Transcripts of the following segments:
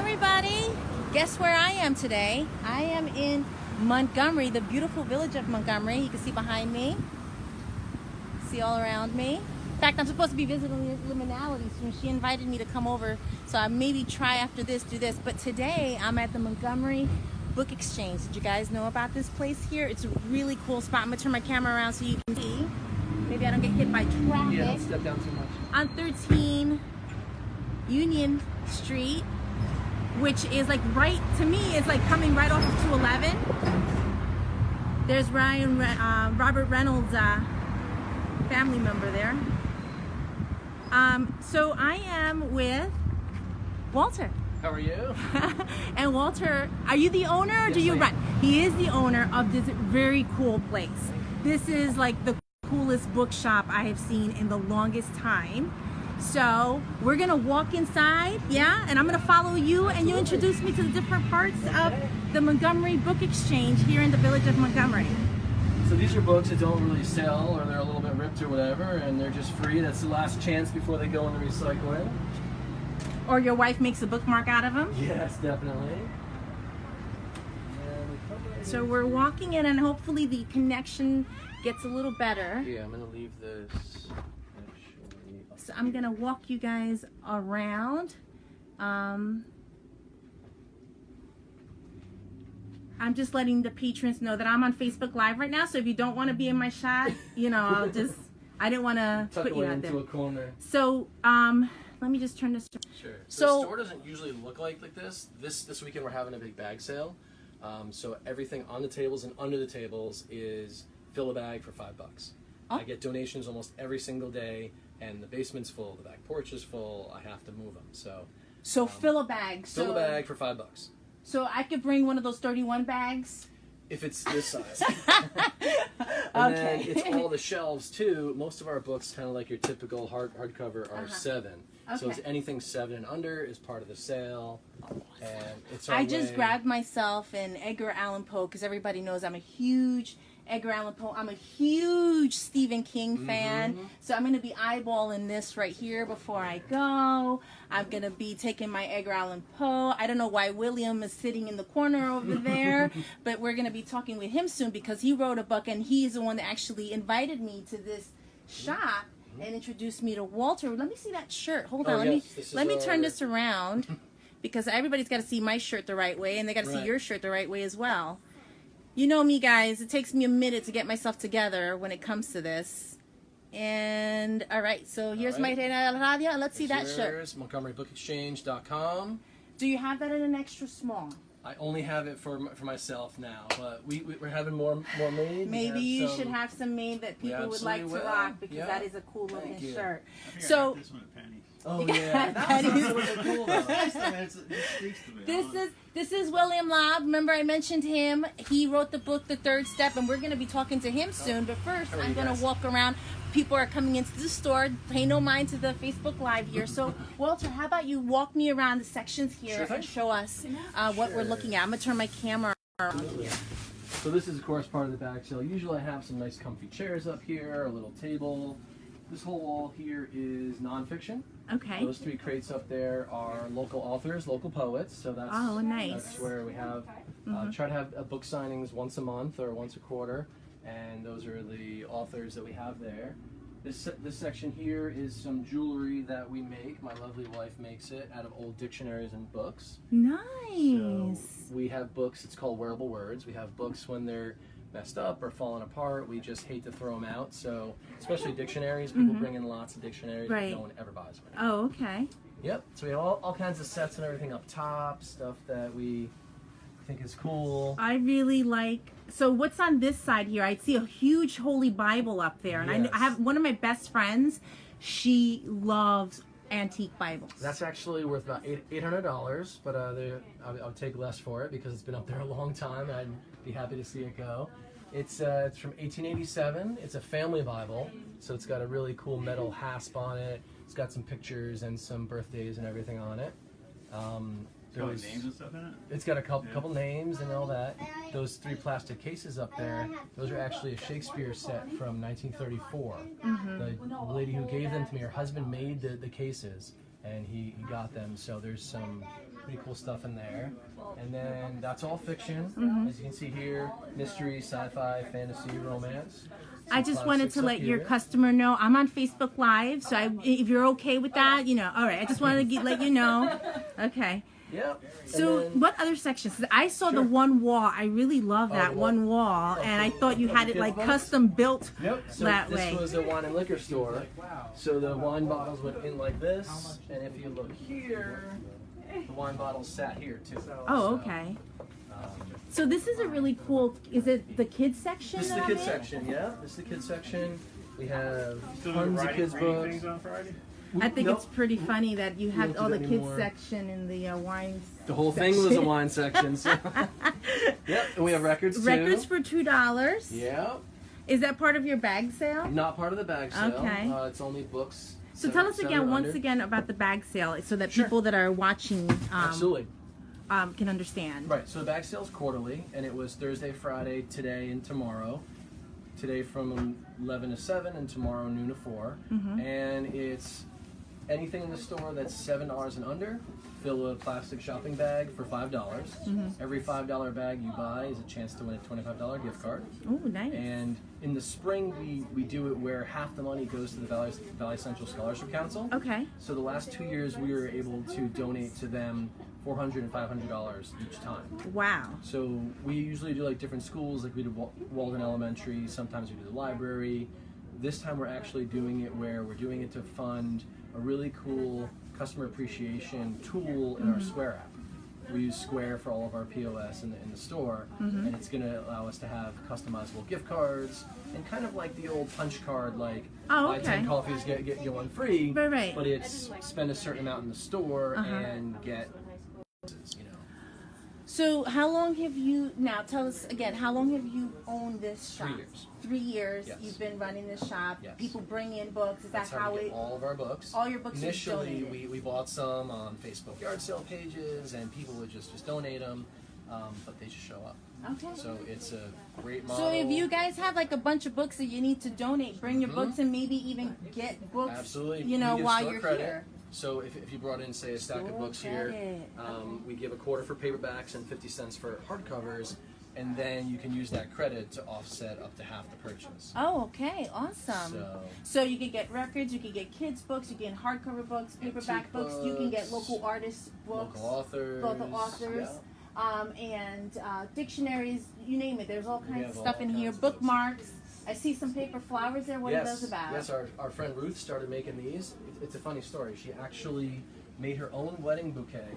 everybody. Guess where I am today? I am in Montgomery, the beautiful village of Montgomery. You can see behind me. See all around me. In fact, I'm supposed to be visiting Liminality soon. She invited me to come over, so I maybe try after this, do this. But today, I'm at the Montgomery Book Exchange. Did you guys know about this place here? It's a really cool spot. I'm gonna turn my camera around so you can see. Maybe I don't get hit by traffic. Yeah, don't step down too much. On 13 Union Street, which is like right, to me, it's like coming right off of 211. There's Robert Reynolds' family member there. So I am with Walter. How are you? And Walter, are you the owner or do you run? He is the owner of this very cool place. This is like the coolest bookshop I have seen in the longest time. So we're gonna walk inside, yeah, and I'm gonna follow you. Absolutely. And you introduce me to the different parts of the Montgomery Book Exchange here in the village of Montgomery. So these are books that don't really sell, or they're a little bit ripped or whatever, and they're just free. That's the last chance before they go in the recycling. Or your wife makes a bookmark out of them. Yes, definitely. So we're walking in, and hopefully the connection gets a little better. Yeah, I'm gonna leave this. So I'm gonna walk you guys around. I'm just letting the patrons know that I'm on Facebook Live right now. So if you don't want to be in my shot, you know, I didn't want to put you out there. Into a corner. So let me just turn this. Sure. So the store doesn't usually look like this. This weekend we're having a big bag sale. So everything on the tables and under the tables is fill a bag for $5. Oh. I get donations almost every single day, and the basement's full, the back porch is full. I have to move them. So fill a bag. Fill a bag for $5. So I could bring one of those 31 bags. If it's this size. Okay. Then it's all the shelves too. Most of our books, kind of like your typical hardcover, are 7. Okay. So it's anything 7 and under is part of the sale. And it's I just grabbed myself an Edgar Allan Poe because everybody knows I'm a huge Edgar Allan Poe. I'm a huge Stephen King fan. So I'm going to be eyeballing this right here before I go. I'm going to be taking my Edgar Allan Poe. I don't know why William is sitting in the corner over there, but we're going to be talking with him soon because he wrote a book and he's the one that actually invited me to this shop and introduced me to Walter. Let me see that shirt. Hold on. Let me turn this around because everybody's got to see my shirt the right way and they got to see your shirt the right way as well. You know me, guys. It takes me a minute to get myself together when it comes to this. And, all right, so here's my radio, and let's see that shirt. MontgomeryBookExchange.com. Do you have that in an extra small? I only have it for myself now, but we're having more made. Maybe you should have some made that people would like to rock because that is a cool looking shirt. So, this one at Penny's. Oh yeah, that was really cool though. This is William Lobb. Remember I mentioned him. He wrote the book, The Third Step, and we're going to be talking to him soon. But first, I'm going to walk around. People are coming into the store. Pay no mind to the Facebook Live here. So, Walter, how about you walk me around the sections here and show us what we're looking at. I'm going to turn my camera around here. So this is, of course, part of the bag sale. Usually I have some nice comfy chairs up here, a little table. This whole wall here is nonfiction. Okay. Those 3 crates up there are local authors, local poets. So that's That's where we have try to have book signings once a month or once a quarter, and those are the authors that we have there. This section here is some jewelry that we make. My lovely wife makes it out of old dictionaries and books. Nice. So we have books. It's called Wearable Words. We have books when they're messed up or falling apart. We just hate to throw them out. So especially dictionaries, people bring in lots of dictionaries, but no one ever buys them. Oh, okay. Yep. So we have all kinds of sets and everything up top, stuff that we think is cool. I really like. So what's on this side here? I see a huge Holy Bible up there, and I have one of my best friends. She loves antique Bibles. That's actually worth about $800, but I'll take less for it because it's been up there a long time. And I'd be happy to see it go. It's from 1887. It's a family Bible, so it's got a really cool metal hasp on it. It's got some pictures and some birthdays and everything on it. Names and stuff in it? It's got a couple names and all that. Those 3 plastic cases up there, those are actually a Shakespeare set from 1934. The lady who gave them to me, her husband made the cases, and he got them. So there's some pretty cool stuff in there. And then that's all fiction. As you can see here, mystery, sci-fi, fantasy, romance. I just wanted to let your customer know I'm on Facebook Live, so if you're okay with that, you know. All right, I just wanted to let you know. Okay. Yep. So what other sections? I saw the one wall. I really love that one wall, and I thought you had it like custom built that way. This was a wine and liquor store. So the wine bottles went in like this, and if you look here, the wine bottles sat here too. Oh, okay. So this is a really cool. Is it the kids section? This is the kids section. Yeah, this is the kids section. We have tons of kids books. On Friday? I think it's pretty funny that you have all the kids section in the wine. The whole thing was a wine section. So. Yep, and we have records too. Records for $2. Yep. Is that part of your bag sale? Not part of the bag sale. Okay. It's only books. So tell us again, once again, about the bag sale, so that people that are watching absolutely can understand. Right. So the bag sale is quarterly, and it was Thursday, Friday, today, and tomorrow. Today from 11 to 7, and tomorrow noon to 4. And it's anything in the store that's $7 and under. Fill a plastic shopping bag for $5. Every $5 bag you buy is a chance to win a $25 gift card. Oh, nice. And in the spring, we do it where half the money goes to the Valley Central Scholarship Council. Okay. So the last 2 years, we were able to donate to them $400 and $500 each time. Wow. So we usually do like different schools, like we did Walden Elementary, sometimes we do the library. This time we're actually doing it where we're doing it to fund a really cool customer appreciation tool in our Square app. We use Square for all of our POS in the store, and it's going to allow us to have customizable gift cards and kind of like the old punch card, like buy 10 coffees, get one free. Right. But it's spend a certain amount in the store and get, you know. So how long have you, now tell us again, how long have you owned this shop? 3 years. 3 years. Yes. You've been running this shop. Yes. People bring in books. Is That's that how we it? get all of our books. All your books. Initially, we bought some on Facebook yard sale pages, and people would just donate them, but they just show up. Okay. So it's a great model. So if you guys have like a bunch of books that you need to donate, bring your books and maybe even get books. Absolutely. You know, We give while store you're credit. here. So if you brought in, say, a stack of books here, we give a quarter for paperbacks and 50 cents for hardcovers, and then you can use that credit to offset up to half the purchase. Oh, okay, awesome. So you can get records, you can get kids books, you can get hardcover books, paperback books, you can get local artists books, local authors, and dictionaries, you name it. There's all kinds of stuff in here. Bookmarks. I see some paper flowers there. What are those about? Yes, our friend Ruth started making these. It's a funny story. She actually made her own wedding bouquet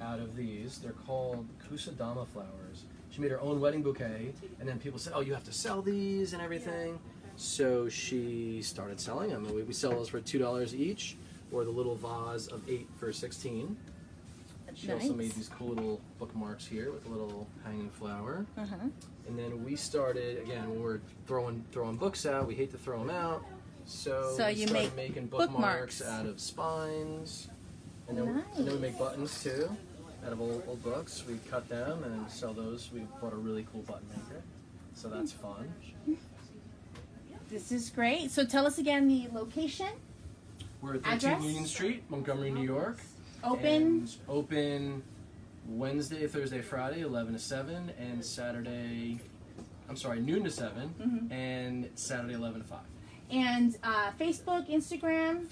out of these. They're called Kusadama flowers. She made her own wedding bouquet, and then people said, oh, you have to sell these and everything. So she started selling them. We sell those for $2 each, or the little vase of 8 for $16. She also made these cool little bookmarks here with a little hanging flower. And then we started, again, when we're throwing books out, we hate to throw them out. So we started making bookmarks out of spines. And then, we make buttons too, out of old books. We cut them and sell those. We bought a really cool button maker. So that's fun. This is great. So tell us again the location. We're at 13 Union Street, Montgomery, New York. Open Wednesday, Thursday, Friday, 11 to 7, and noon to 7, and Saturday, 11 to 5. And Facebook, Instagram,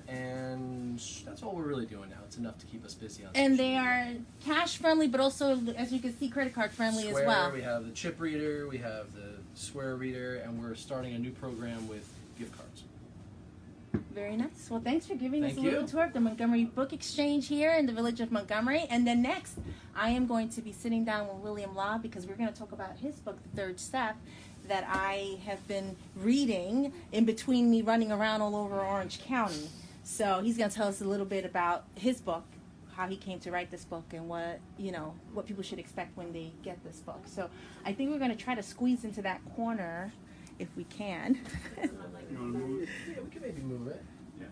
and that's all we're really doing now. It's enough to keep us busy on and they are cash friendly, but also, as you can see, credit card friendly as well. We have the chip reader, we have the Square reader, and we're starting a new program with gift cards. Very nice. Well, thanks for giving us a little tour of the Montgomery Book Exchange here in the village of Montgomery. And then next, I am going to be sitting down with William Lobb because we're going to talk about his book, The Third Step, that I have been reading in between me running around all over Orange County. So he's going to tell us a little bit about his book, how he came to write this book, and what people should expect when they get this book. So I think we're going to try to squeeze into that corner if we can. You want to move it? Yeah, we can maybe move it. Yeah.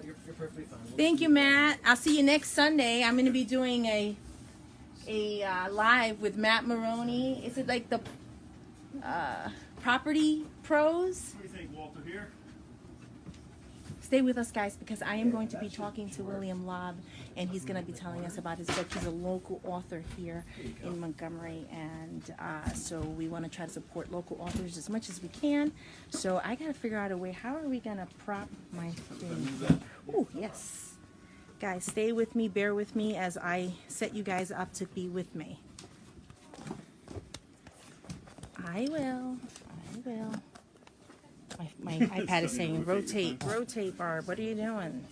You're perfectly fine. Thank you, Matt. I'll see you next Sunday. I'm going to be doing a live with Matt Maroney. Is it like the Property Pros? What do you think, Walter, here? stay with us, guys, because I am going to be talking to William Lobb, and he's going to be telling us about his book. He's a local author here in Montgomery, and so we want to try to support local authors as much as we can. So I got to figure out a way. How are we going to prop my thing? Oh, yes. Guys, stay with me, bear with me as I set you guys up to be with me. I will. My iPad is saying rotate, Barb. What are you doing?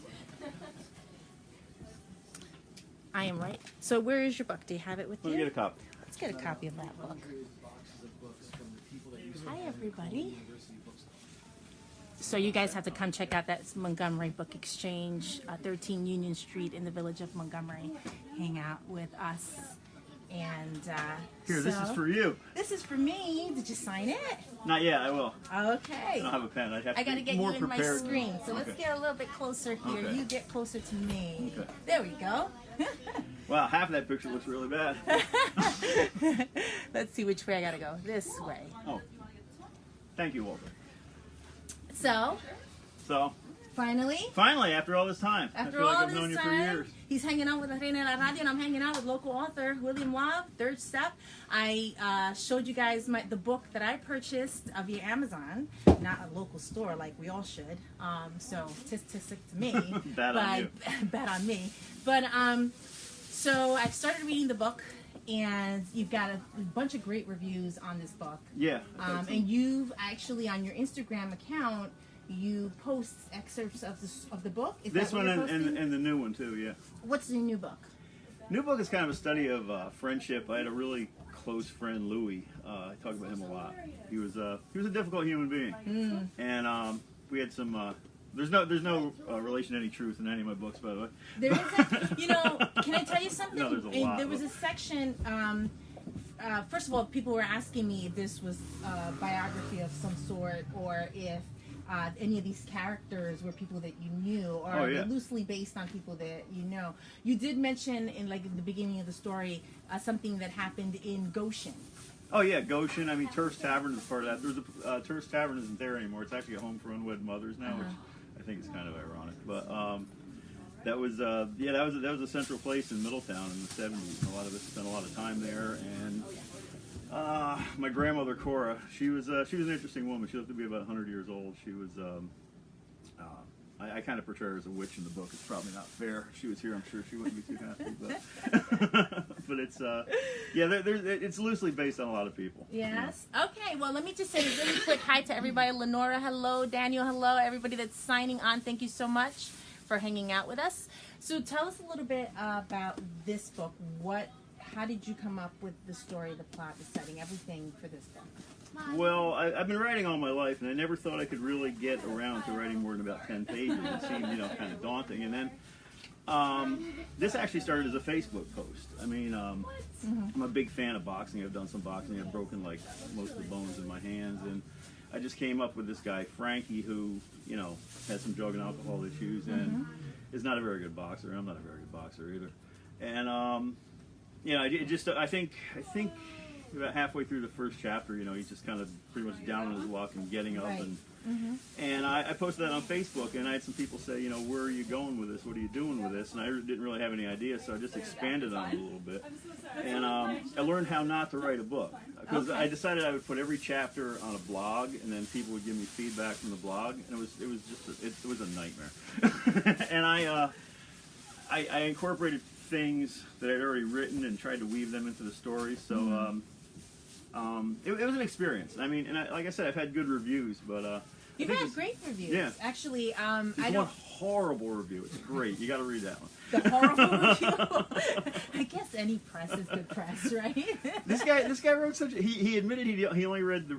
I am right. So where is your book? Do you have it with you? Let me get a copy. Let's get a copy of that book. Hi, everybody. So you guys have to come check out that Montgomery Book Exchange, 13 Union Street in the village of Montgomery. Hang out with us. And here, this is for you. This is for me. Did you sign it? Not yet. I will. Okay. I don't have a pen. I got to get more you in prepared. my screen. So let's get a little bit closer here. Okay. You get closer to me. Okay. There we go. Wow, half of that picture looks really bad. Let's see which way I got to go. This way. Oh, thank you, Walter. So, finally, after all this time. I after feel like all I've known this you for time, years. he's hanging out with the Reina de la Radio, and I'm hanging out with local author William Lobb. Third step. I showed you guys the book that I purchased via Amazon, not a local store like we all should. So tisk to me. Bad on you. Bad on me. But so I've started reading the book, and you've got a bunch of great reviews on this book. Yeah. And you've actually on your Instagram account, you post excerpts of the book. Is this that what one you're posting? and the new one too. Yeah. What's the new book? New book is kind of a study of friendship. I had a really close friend, Louis. I talk about him a lot. He was a difficult human being, and we had some. There's no relation to any truth in any of my books, by the way. There is, can I tell you something? No, there's a lot. There was a section. First of all, people were asking me if this was a biography of some sort, or if any of these characters were people that you knew, or they're loosely based on people that you know. You did mention in the beginning of the story something that happened in Goshen. Oh yeah, Goshen. I mean, Turf's Tavern is part of that. There's Turf's Tavern isn't there anymore. It's actually a home for unwed mothers now, which I think is kind of ironic. But that was that was a central place in Middletown in the '70s. And a lot of us spent a lot of time there. And my grandmother Cora, she was an interesting woman. She lived to be about 100 years old. She was. I kind of portray her as a witch in the book. It's probably not fair. If she was here, I'm sure she wouldn't be too happy. But it's it's loosely based on a lot of people. Yes. You know? Okay. Well, let me just say a really quick hi to everybody. Lenora, hello. Daniel, hello. Everybody that's signing on, thank you so much for hanging out with us. So tell us a little bit about this book. How did you come up with the story, the plot, the setting, everything for this book? Well, I've been writing all my life, and I never thought I could really get around to writing more than about 10 pages. It seemed, kind of daunting. And then this actually started as a Facebook post. I mean, I'm a big fan of boxing. I've done some boxing. I've broken, like, most of the bones in my hands. And I just came up with this guy, Frankie, who, has some drug and alcohol issues and is not a very good boxer. I'm not a very good boxer either. And, I think about halfway through the first chapter, he's just kind of pretty much down on his luck and getting up. Right. And I posted that on Facebook, and I had some people say, where are you going with this? What are you doing with this? And I didn't really have any idea, so I just expanded on it a little bit. And I learned how not to write a book, because I decided I would put every chapter on a blog, and then people would give me feedback from the blog, and it was a nightmare. And I incorporated things that I'd already written and tried to weave them into the story. So it was an experience. I mean, and like I said, I've had good reviews, but you've had great reviews. Yeah, actually, there's one horrible review. It's great. You got to read that one. The horrible review. I guess any press is good press, right? This guy wrote such. He admitted he only read the.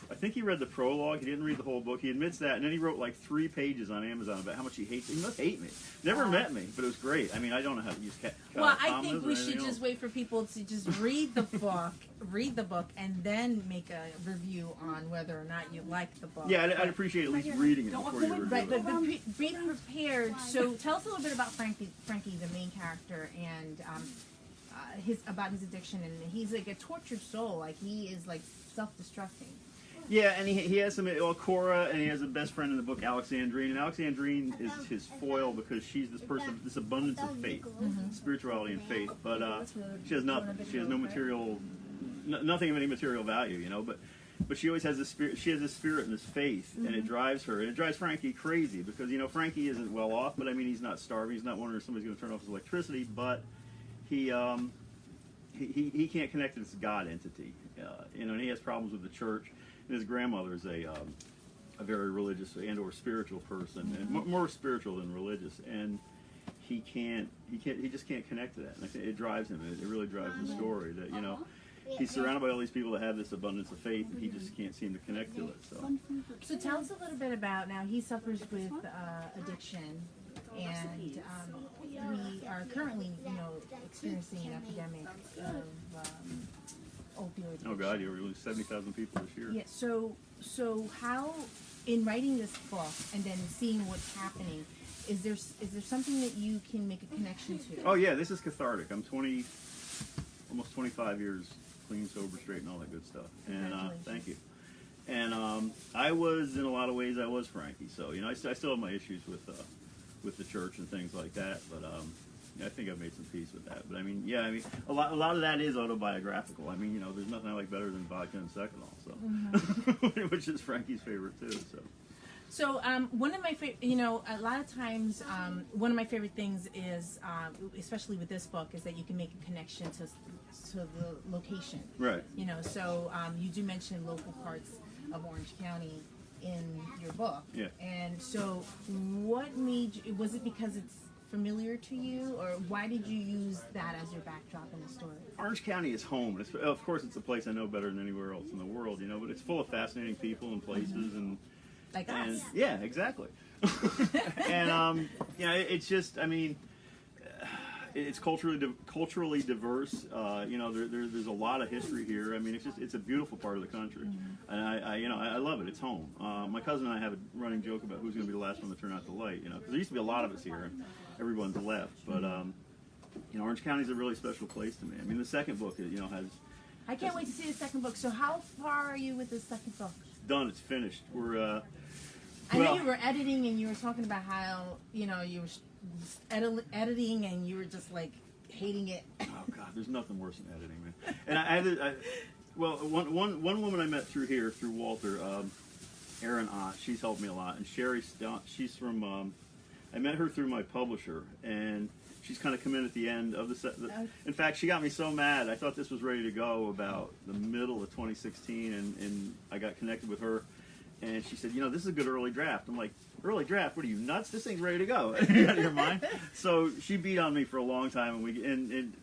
I think he read the prologue. He didn't read the whole book. He admits that, and then he wrote like 3 pages on Amazon about how much he hates it. He must hate me. Never met me, but it was great. I mean, I don't know how to use well, I think we should just wait for people to just read the book, and then make a review on whether or not you like the book. Yeah, I'd appreciate at least reading it before you review it. Right, but be prepared. So tell us a little bit about Frankie, the main character, and about his addiction. And he's like a tortured soul. Like he is like self-destructing. Yeah, and he has some Cora, and he has a best friend in the book, Alexandrine. And Alexandrine is his foil because she's this person, this abundance of faith, spirituality and faith. But she has nothing. She has no material, nothing of any material value, you know. But she always has this spirit. She has this spirit and this faith, and it drives her. And it drives Frankie crazy because Frankie isn't well off, but I mean he's not starving. He's not wondering if somebody's going to turn off his electricity. But he can't connect to this God entity, and he has problems with the church. And his grandmother is a very religious and/or spiritual person, and more spiritual than religious. And he just can't connect to that. And I think it drives him. It really drives the story that he's surrounded by all these people that have this abundance of faith, and he just can't seem to connect to it. So tell us a little bit about now. He suffers with addiction, and we are currently, experiencing an epidemic of opioid addiction. Oh God, you lose 70,000 people this year. Yeah. So how, in writing this book and then seeing what's happening, is there something that you can make a connection to? Oh yeah, this is cathartic. I'm almost 25 years clean, sober, straight, and all that good stuff. And thank you. And I was, in a lot of ways, I was Frankie. So I still have my issues with the church and things like that. But I think I've made some peace with that. But a lot of that is autobiographical. I mean, there's nothing I like better than vodka and Seconal, so which is Frankie's favorite too. So one of my favorite, a lot of times, one of my favorite things is, especially with this book, is that you can make a connection to the location. Right. So you do mention local parts of Orange County in your book. Yeah. And so what made you, was it because it's familiar to you, or why did you use that as your backdrop in the story? Orange County is home. Of course, it's a place I know better than anywhere else in the world, but it's full of fascinating people and places and like us. Yeah, exactly. And it's just, it's culturally diverse. There's a lot of history here. I mean, it's a beautiful part of the country, and I love it. It's home. My cousin and I have a running joke about who's going to be the last one to turn out the light. Because there used to be a lot of us here, and everyone's left. But Orange County is a really special place to me. I mean, the second book, has. I can't wait to see the second book. So how far are you with the second book? Done. It's finished. We're. I know you were editing, and you were talking about how you were editing, and you were just like hating it. Oh God, there's nothing worse than editing, man. And one woman I met through Walter, Erin Ott. She's helped me a lot, and Sherry. She's from. I met her through my publisher, and she's kind of come in at the end of the set. In fact, she got me so mad. I thought this was ready to go about the middle of 2016, and I got connected with her. And she said, this is a good early draft. I'm like, early draft? What are you, nuts? This thing's ready to go. Out of your mind? So she beat on me for a long time, and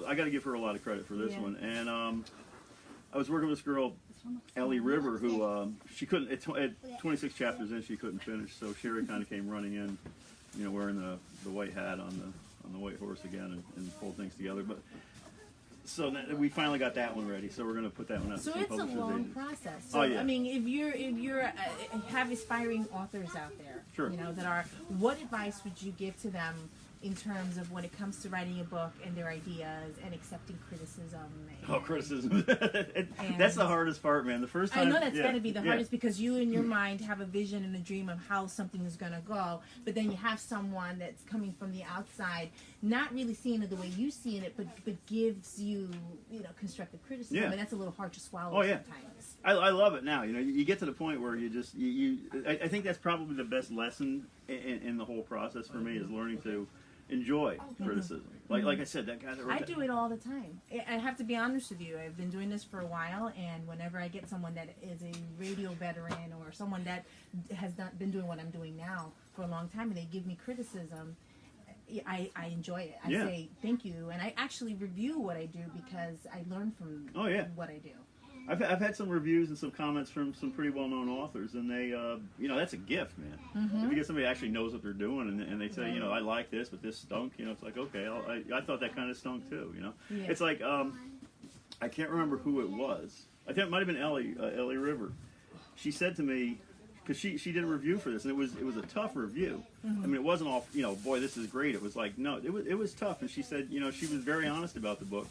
I got to give her a lot of credit for this one. And I was working with this girl, Ellie River, who she couldn't, at 26 chapters in, she couldn't finish. So Sherry kind of came running in, wearing the white hat on the white horse again, and pulled things together. But so we finally got that one ready, so we're going to put that one out. So it's a long process. So, I mean, if you're have aspiring authors out there, sure, that are, what advice would you give to them in terms of when it comes to writing a book and their ideas and accepting criticism? Criticism. That's the hardest part, man. The first time. I know that's got to be the hardest because you in your mind have a vision and a dream of how something is going to go, but then you have someone that's coming from the outside, not really seeing it the way you see it, but gives you, constructive criticism, and that's a little hard to swallow sometimes. I love it now. You get to the point where you just, I think that's probably the best lesson in the whole process for me is learning to enjoy criticism. Like I said, that guy that wrote I do it all the time. I have to be honest with you. I've been doing this for a while, and whenever I get someone that is a radio veteran or someone that has not been doing what I'm doing now for a long time, and they give me criticism, I enjoy it. I say thank you, and I actually review what I do because I learn from what I do. I've had some reviews and some comments from some pretty well-known authors, and they, that's a gift, man. If you get somebody that actually knows what they're doing, and they say, I like this, but this stunk, it's like, okay, I thought that kind of stunk too, Yeah. It's like, I can't remember who it was. I think it might have been Ellie River. She said to me, because she did a review for this, and it was a tough review. I mean, it wasn't all, boy, this is great. It was like, no, it was tough, and she said, she was very honest about the book.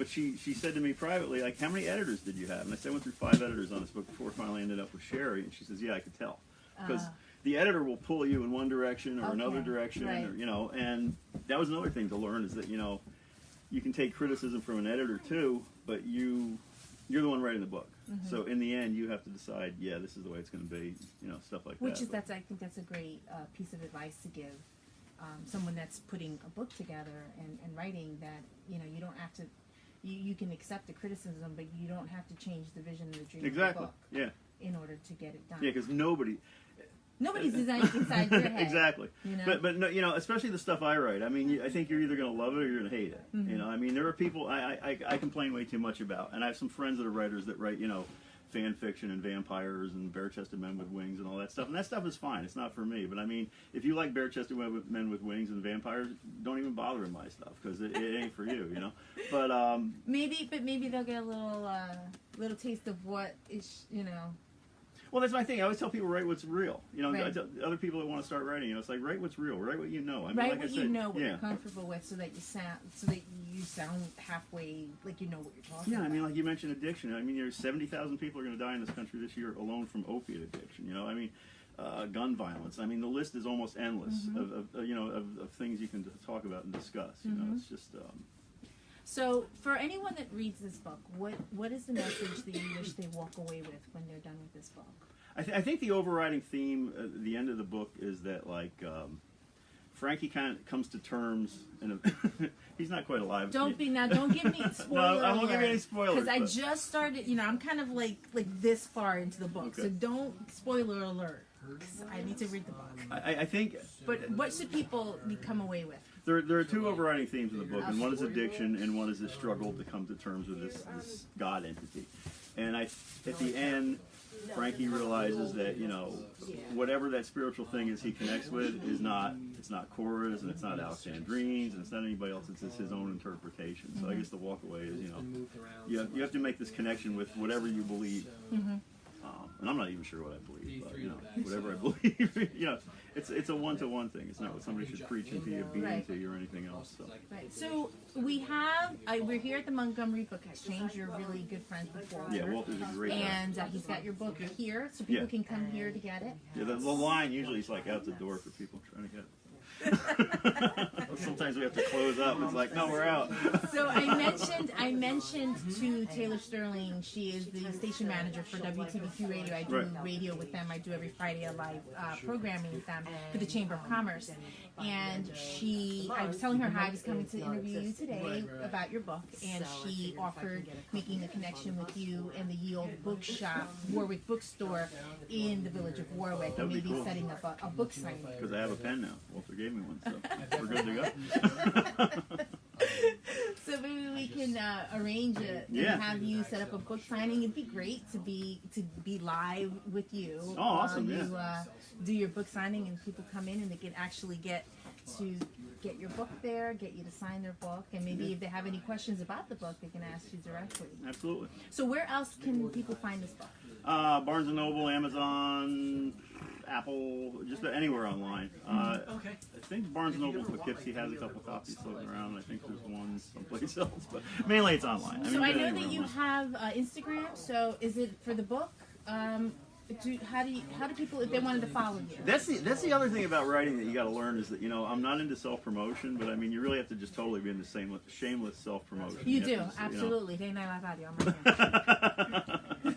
But she said to me privately, like, how many editors did you have? And I said, I went through 5 editors on this book before it finally ended up with Sherry. And she says, yeah, I could tell. Because the editor will pull you in one direction or another direction, or, you know, and that was another thing to learn is that, you know, you can take criticism from an editor too, but you're the one writing the book. So in the end, you have to decide, yeah, this is the way it's going to be, you know, stuff like that. I think that's a great piece of advice to give someone that's putting a book together and writing, that, you know, you don't have to, you can accept the criticism, but you don't have to change the vision and the dream of the book in order to get it done. Yeah, because nobody's designing inside your head. Exactly. You know? But no, you know, especially the stuff I write. I mean, I think you're either going to love it or you're going to hate it. You know, I mean, there are people I complain way too much about, and I have some friends that are writers that write, you know, fan fiction and vampires and bare-chested men with wings and all that stuff, and that stuff is fine. It's not for me. But I mean, if you like bare-chested men with wings and vampires, don't even bother in my stuff because it ain't for you. You know. But maybe they'll get a little taste of what is, you know. Well, that's my thing. I always tell people, write what's real. You know, I tell other people that want to start writing, you know, it's like, write what's real. Write what you know. I mean, write like what I said, you know, what you're comfortable with, so that you sound halfway like you know what you're talking about. I mean, like you mentioned addiction. I mean, there's 70,000 people are going to die in this country this year alone from opiate addiction. You know, I mean, gun violence. I mean, the list is almost endless of things you can talk about and discuss. You know, it's just. So, for anyone that reads this book, what is the message that you wish they walk away with when they're done with this book? I think the overriding theme at the end of the book is that, like, Frankie kind of comes to terms, and he's not quite alive. Don't give me spoiler. No, I won't give you any spoilers. Because I just started, you know, I'm kind of like this far into the book, so don't spoiler alert. Because I need to read the book. I think. But what should people come away with? There are 2 overriding themes in the book, and one is addiction, and one is the struggle to come to terms with this God entity. And at the end, Frankie realizes that, you know, whatever that spiritual thing is he connects with it's not Cora's, and it's not Alexandrine's, and it's not anybody else. It's his own interpretation. So I guess the walk away is, you know, you have to make this connection with whatever you believe. And I'm not even sure what I believe, but, you know, whatever I believe, you know, it's a one-to-one thing. It's not what somebody should preach into you, be into you, or anything else. So. Right. So we're here at the Montgomery Book Exchange. You're really good friends with Walter. Yeah, Walter's a great guy. And he's got your book here, so people can come here to get it. Yeah, the line usually is like out the door for people trying to get it. Sometimes we have to close up. It's like, no, we're out. So I mentioned to Taylor Sterling. She is the station manager for WTBQ Radio. I do radio with them. I do every Friday a live programming with them for the Chamber of Commerce. And I was telling her how I was coming to interview you today about your book, and she offered making a connection with you and the Ye Olde Bookshop, Warwick Bookstore in the village of Warwick, and maybe setting up a book signing. Because I have a pen now. Walter gave me one, so we're good to go. So maybe we can arrange it and have you set up a book signing. It'd be great to be live with you. Oh, awesome! You do your book signing, and people come in and they can actually get your book there, get you to sign their book, and maybe if they have any questions about the book, they can ask you directly. Absolutely. So where else can people find this book? Barnes & Noble, Amazon, Apple, just anywhere online. I think Barnes & Noble Poughkeepsie has a couple copies floating around. I think there's one someplace else, but mainly it's online. So I know that you have Instagram. So is it for the book? How do people, if they wanted to follow you? That's the other thing about writing that you got to learn is that, you know, I'm not into self-promotion, but I mean, you really have to just totally be into shameless self-promotion. You do, absolutely. Day Night Live Audio.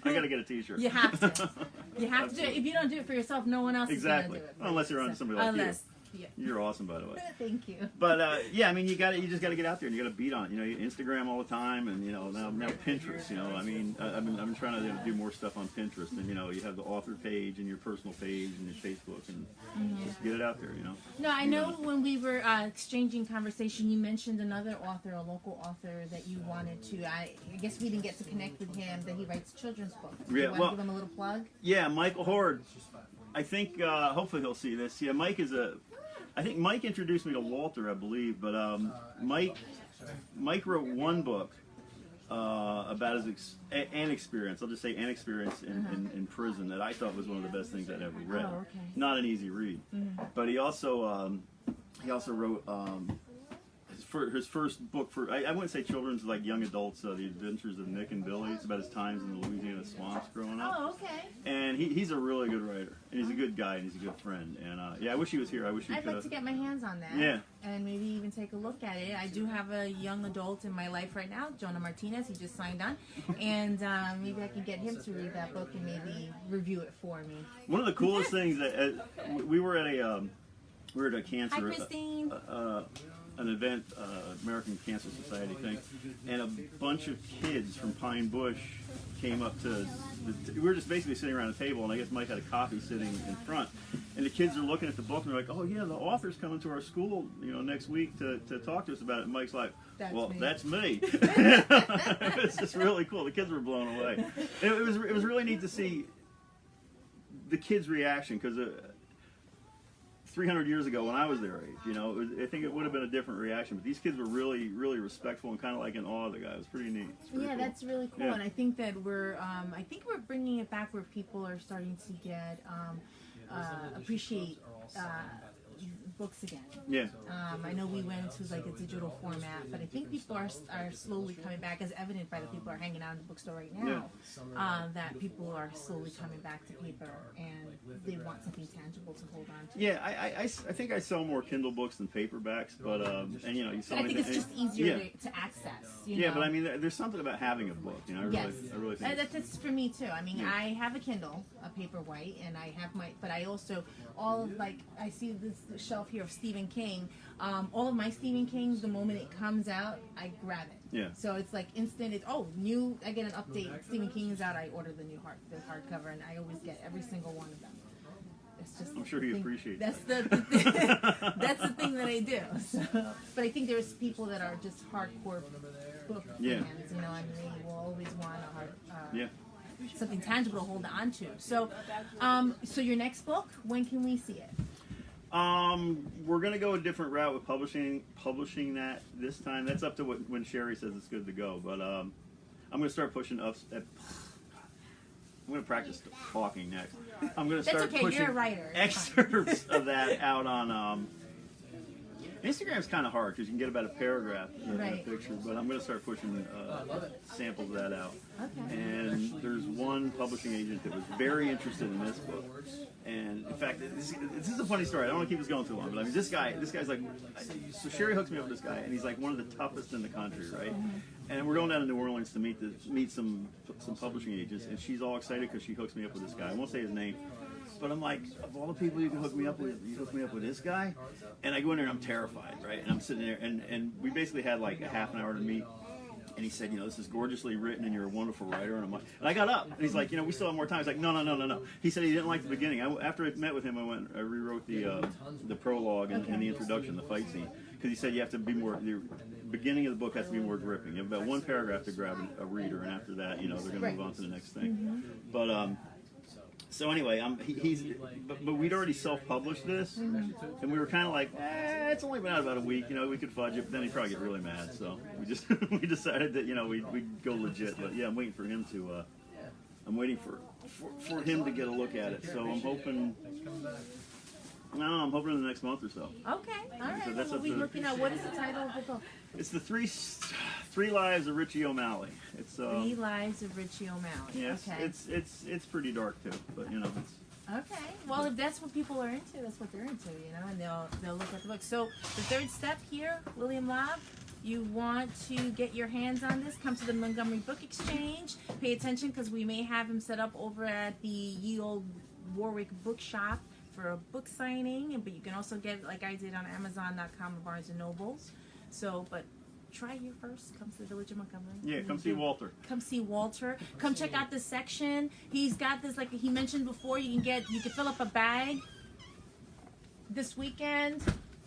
I got to get a T-shirt. You have to. You have to do it. If you don't do it for yourself, no one else is going to do it. Unless you're on somebody like you. Yeah. You're awesome, by the way. Thank you. But yeah, I mean, you just got to get out there and you got to beat on it. You know, you Instagram all the time, and you know now Pinterest. You know, I mean, I've been trying to do more stuff on Pinterest, and you know, you have the author page and your personal page and your Facebook, and just get it out there. You know. No, I know when we were exchanging conversation, you mentioned another author, a local author that you wanted to. I guess we didn't get to connect with him. That he writes children's books. Do you want to give him a little plug? Yeah, Michael Hord. I think hopefully he'll see this. Yeah, I think Mike introduced me to Walter, I believe, but Mike wrote one book about an experience. I'll just say an experience in prison that I thought was one of the best things I'd ever read. Oh, okay. Not an easy read, but he also wrote his for his first book for I wouldn't say children's, like young adults, The Adventures of Nick and Billy. It's about his times in the Louisiana swamps growing up. Oh, okay. And he's a really good writer, and he's a good guy, and he's a good friend. And yeah, I wish he was here. I wish he I'd could. like to get my hands on that. Yeah. And maybe even take a look at it. I do have a young adult in my life right now, Jonah Martinez. He just signed on, and maybe I can get him to read that book and maybe review it for me. One of the coolest things that we were at a cancer. Hi, Christine. An event, American Cancer Society thing, and a bunch of kids from Pine Bush came up to. We were just basically sitting around a table, and I guess Mike had a copy sitting in front, and the kids are looking at the book, and they're like, "Oh yeah, the author's coming to our school, next week to talk to us about it." And Mike's like, "That's me." It's just really cool. The kids were blown away. It was really neat to see the kids' reaction, because 300 years ago when I was their age, I think it would have been a different reaction. But these kids were really, really respectful and kind of like in awe of the guy. It was pretty neat. Yeah, cool. that's really cool. Yeah. And I think that we're bringing it back where people are starting to get appreciate books again. Yeah. I know we went to like a digital format, but I think people are slowly coming back, as evident by the people who are hanging out in the bookstore right now. That people are slowly coming back to paper, and they want something tangible to hold on to. Yeah, I think I sell more Kindle books than paperbacks, but and you sell. I think it's just easier to access. Yeah, but I mean, there's something about having a book. I really think. That's for me too. I mean, I have a Kindle, a Paperwhite, and I have but I also I see this shelf here of Stephen King. All of my Stephen Kings, the moment it comes out, I grab it. Yeah. So it's like instant. It's new. I get an update. Stephen King is out. I order the hardcover, and I always get every single one of them. It's just. I'm sure he appreciates. That's the that's the thing that I do. So, but I think there's people that are just hardcore book fans, and they will always want something tangible to hold on to. So, so your next book, when can we see it? We're gonna go a different route with publishing that this time. That's up to when Sherry says it's good to go. But I'm gonna start pushing up. I'm gonna practice talking next. I'm gonna start pushing You're a writer. Excerpts of that out on. Instagram's kind of hard because you can get about a paragraph in a picture, but I'm going to start pushing samples of that out. Okay. And there's one publishing agent that was very interested in this book. And in fact, this is a funny story. I don't want to keep this going too long, but I mean, this guy's like, so Sherry hooks me up with this guy, and he's like one of the toughest in the country, right? And we're going down to New Orleans to meet some publishing agents, and she's all excited because she hooks me up with this guy. I won't say his name. But I'm like, of all the people you can hook me up with, you hook me up with this guy? And I go in there and I'm terrified, right? And I'm sitting there, and we basically had like a half an hour to meet. And he said, this is gorgeously written and you're a wonderful writer. And I'm like, and I got up. And he's like, we still have more time. He's like, no. He said he didn't like the beginning. After I met with him, I rewrote the prologue and the introduction, the fight scene. Because he said you have to be more, the beginning of the book has to be more gripping. You have about one paragraph to grab a reader, and after that, they're going to move on to the next thing. But, so anyway, but we'd already self-published this, and we were kind of like, it's only been out about a week, we could fudge it, but then he'd probably get really mad, so we decided that, we'd go legit, but yeah, I'm waiting for him to, for him to get a look at it, so I'm hoping in the next month or so. Okay, all right, So that's we'll be looking at, what is the title of the book? It's the Three Lives of Richie O'Malley. It's 3 Lives of Richie O'Malley. Yes, Okay. it's pretty dark too, but it's. Okay. Well, if that's what people are into, that's what they're into, and they'll look at the book. So the third step here, William Lobb, you want to get your hands on this, come to the Montgomery Book Exchange. Pay attention because we may have him set up over at the Ye Olde Warwick Bookshop for a book signing, but you can also get it like I did on Amazon.com and Barnes & Nobles. So, but try here first. Come to the Village of Montgomery. Yeah, come see Walter. Come see Walter. Come check out this section. He's got this, like he mentioned before, you can fill up a bag this weekend.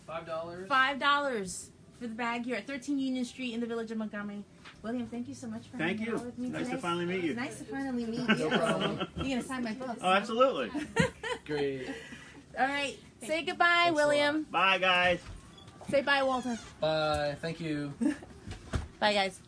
$5 for the bag here at 13 Union Street in the Village of Montgomery. William, thank you so much for hanging out with me today. Nice to finally meet you. Nice to finally meet you. No problem. You're going to sign my books. Oh, absolutely. Great. All right. Say goodbye, Thanks William. Bye, guys. Say bye, Walter. Bye. Thank you. Bye, guys.